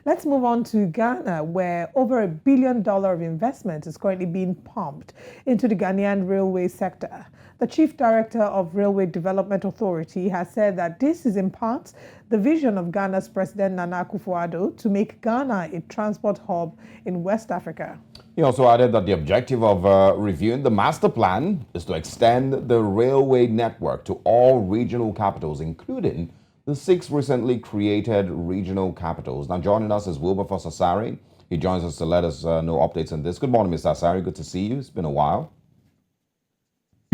Let's move on to Ghana, where over $1 billion of investment is currently being pumped into the Ghanaian railway sector. The Chief Director of Railway Development Authority has said that this is in part the vision of Ghana's President Nana Akufo-Addo to make Ghana a transport hub in West Africa. He also added that the objective of reviewing the master plan is to extend the railway network to all regional capitals, including the 6 recently created regional capitals. Now, joining us is Wilberforce Asari. He joins us to let us know updates on this. Good morning, Mr. Asari. Good to see you. It's been a while.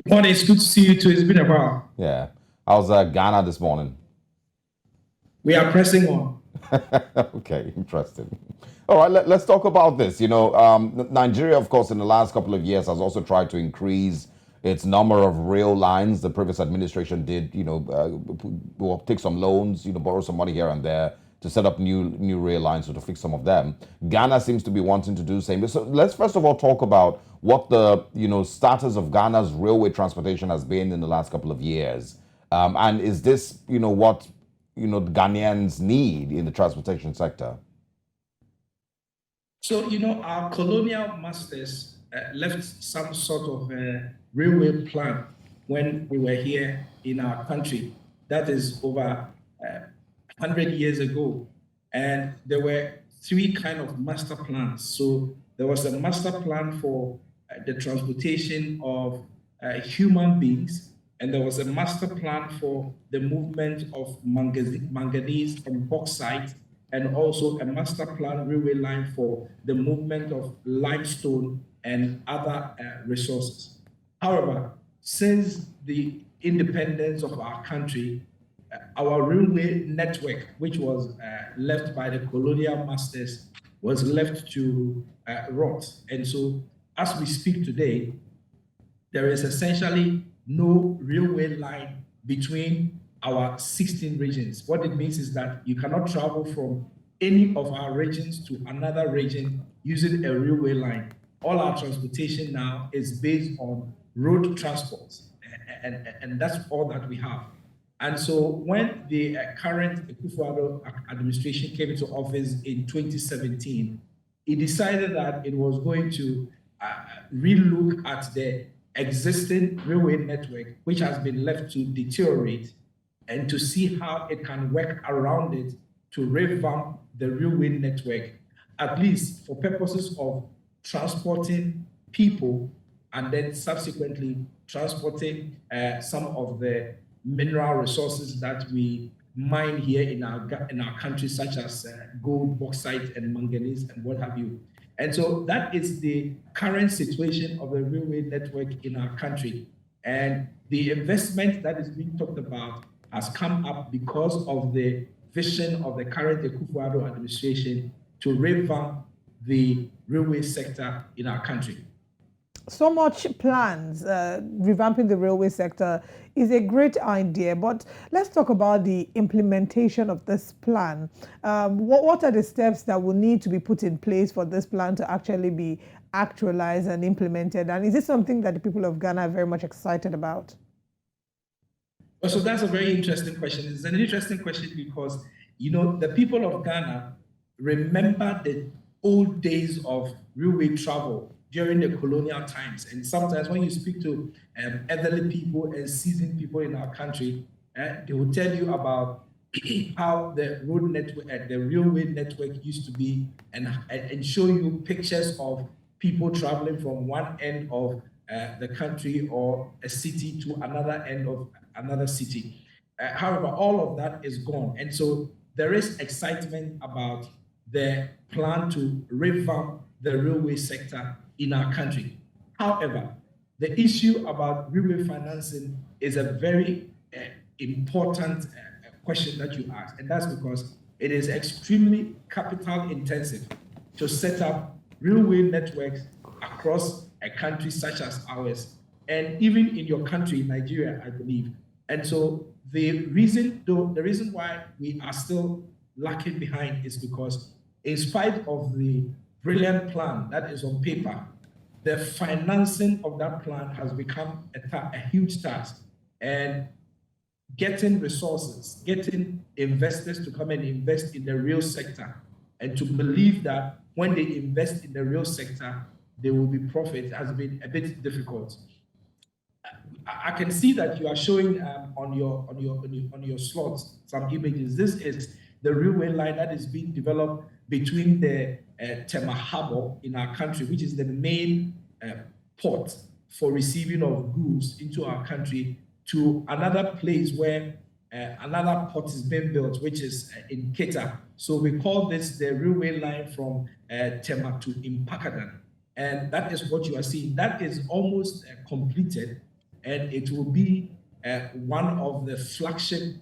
Good morning. It's good to see you too. It's been a while. Yeah. How's Ghana this morning? We are pressing on. Okay, interesting. All right, let's talk about this. Nigeria, of course, in the last couple of years has also tried to increase its number of rail lines. The previous administration did, take some loans, borrow some money here and there to set up new rail lines or to fix some of them. Ghana seems to be wanting to do the same. So let's first of all talk about what the status of Ghana's railway transportation has been in the last couple of years. And is this what Ghanaians need in the transportation sector? So, our colonial masters left some sort of railway plan when we were here in our country. That is over 100 years ago. And there were 3 kind of master plans. So there was a master plan for the transportation of human beings, and there was a master plan for the movement of manganese and bauxite, and also a master plan railway line for the movement of limestone and other resources. However, since the independence of our country, our railway network, which was left by the colonial masters, was left to rot. And so, as we speak today, there is essentially no railway line between our 16 regions. What it means is that you cannot travel from any of our regions to another region using a railway line. All our transportation now is based on road transport, and that's all that we have. And so when the current Akufo-Addo administration came into office in 2017, it decided that it was going to relook at the existing railway network, which has been left to deteriorate, and to see how it can work around it to revamp the railway network, at least for purposes of transporting people and then subsequently transporting some of the mineral resources that we mine here in our country, such as gold, bauxite, and manganese, and what have you. And so that is the current situation of the railway network in our country. And the investment that is being talked about has come up because of the vision of the current Akufo-Addo administration to revamp the railway sector in our country. So much plans, revamping the railway sector is a great idea, but let's talk about the implementation of this plan. What are the steps that will need to be put in place for this plan to actually be actualized and implemented? And is this something that the people of Ghana are very much excited about? Well, so that's a very interesting question. It's an interesting question because, the people of Ghana remember the old days of railway travel during the colonial times. And sometimes when you speak to elderly people and seasoned people in our country, they will tell you about how the road network, the railway network used to be, and show you pictures of people traveling from one end of the country or a city to another end of another city. However, all of that is gone. And so there is excitement about the plan to revamp the railway sector in our country. However, the issue about railway financing is a very important question that you asked, and that's because it is extremely capital intensive to set up railway networks across a country such as ours, and even in your country, Nigeria, I believe. And so the reason why we are still lacking behind is because, in spite of the brilliant plan that is on paper, the financing of that plan has become a huge task. And getting resources, getting investors to come and invest in the real sector and to believe that when they invest in the real sector, there will be profit has been a bit difficult. I can see that you are showing on your slots some images. This is the railway line that is being developed between the Tema Harbor in our country, which is the main port for receiving of goods into our country, to another place where another port is being built, which is in Keta. So we call this the railway line from Tema to Impakadan. And that is what you are seeing. That is almost completed, and it will be one of the flagship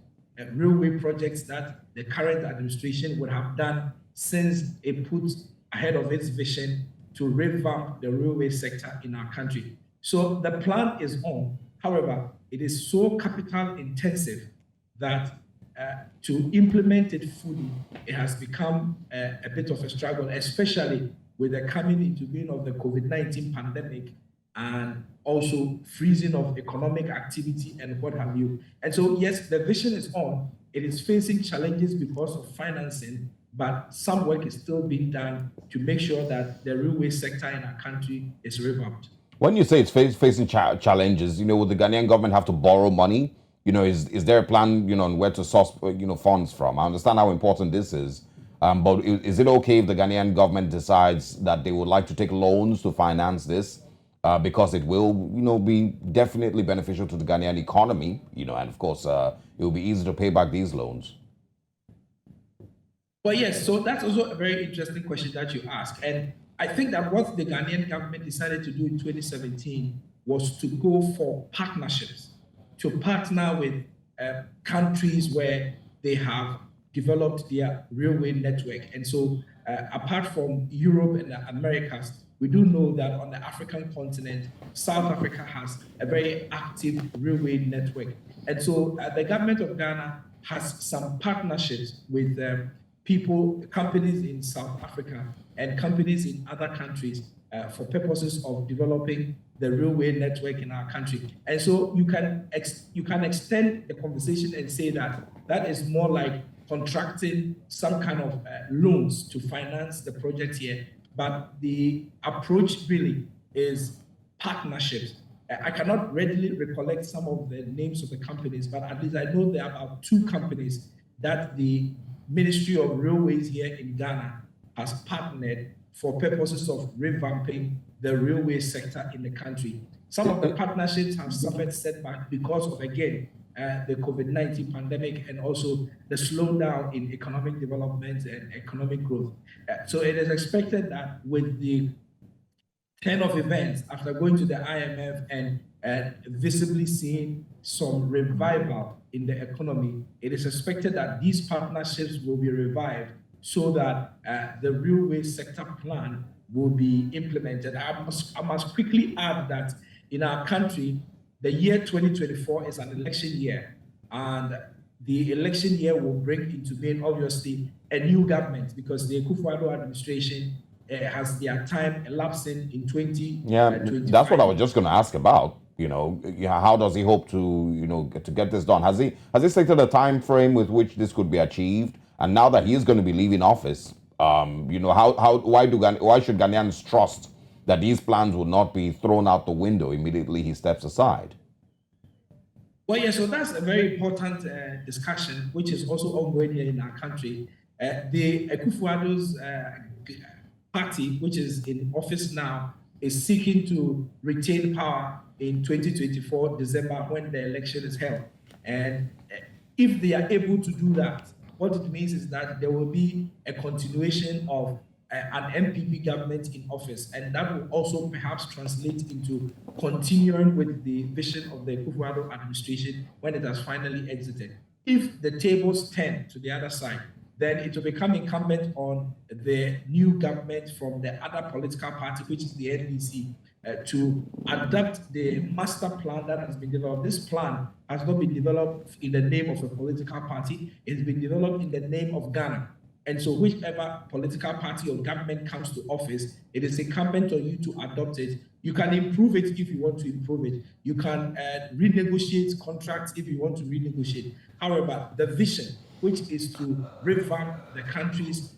railway projects that the current administration would have done since it put ahead of its vision to revamp the railway sector in our country. So the plan is on. However, it is so capital intensive that to implement it fully, it has become a bit of a struggle, especially with the coming into being of the COVID-19 pandemic and also freezing of economic activity and what have you. And so, yes, the vision is on. It is facing challenges because of financing, but some work is still being done to make sure that the railway sector in our country is revamped. When you say it's facing challenges, will the Ghanaian government have to borrow money? Is there a plan, on where to source, funds from? I understand how important this is. But is it okay if the Ghanaian government decides that they would like to take loans to finance this? Because it will, be definitely beneficial to the Ghanaian economy, and of course, it will be easy to pay back these loans. Well, yes, so that's also a very interesting question that you ask. And I think that what the Ghanaian government decided to do in 2017 was to go for partnerships, to partner with countries where they have developed their railway network. And so apart from Europe and the Americas, we do know that on the African continent, South Africa has a very active railway network. And so the government of Ghana has some partnerships with companies in South Africa and companies in other countries for purposes of developing the railway network in our country. And so you can extend the conversation and say that is more like contracting some kind of loans to finance the project here. But the approach really is partnerships. I cannot readily recollect some of the names of the companies, but at least I know there are about 2 companies that the Ministry of Railways here in Ghana has partnered for purposes of revamping the railway sector in the country. Some of the partnerships have suffered setback because of, again, the COVID-19 pandemic and also the slowdown in economic development and economic growth. So it is expected that with the turn of events after going to the IMF and visibly seeing some revival in the economy, it is expected that these partnerships will be revived so that the railway sector plan will be implemented. I must quickly add that in our country, the year 2024 is an election year, and the election year will bring into being, obviously, a new government because the Akufo administration has their time elapsing in 2025. Yeah, that's what I was just going to ask about. How does he hope to, to get this done? Has he stated a time frame with which this could be achieved? And now that he is going to be leaving office, why should Ghanaians trust that these plans will not be thrown out the window immediately he steps aside? Well, yeah, so that's a very important discussion, which is also ongoing here in our country. The Akufo-Addo's party, which is in office now, is seeking to retain power in 2024 December when the election is held. And if they are able to do that, what it means is that there will be a continuation of an MPP government in office, and that will also perhaps translate into continuing with the vision of the Akufo-Addo administration when it has finally exited. If the tables turn to the other side, then it will become incumbent on the new government from the other political party, which is the NDC, to adapt the master plan that has been developed. This plan has not been developed in the name of a political party, it's been developed in the name of Ghana. And so whichever political party or government comes to office, it is incumbent on you to adopt it. You can improve it if you want to improve it. You can renegotiate contracts if you want to renegotiate. However, the vision, which is to revamp the country's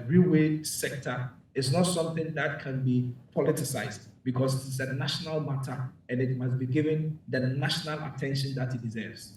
railway sector is not something that can be politicized, because it's a national matter and it must be given the national attention that it deserves.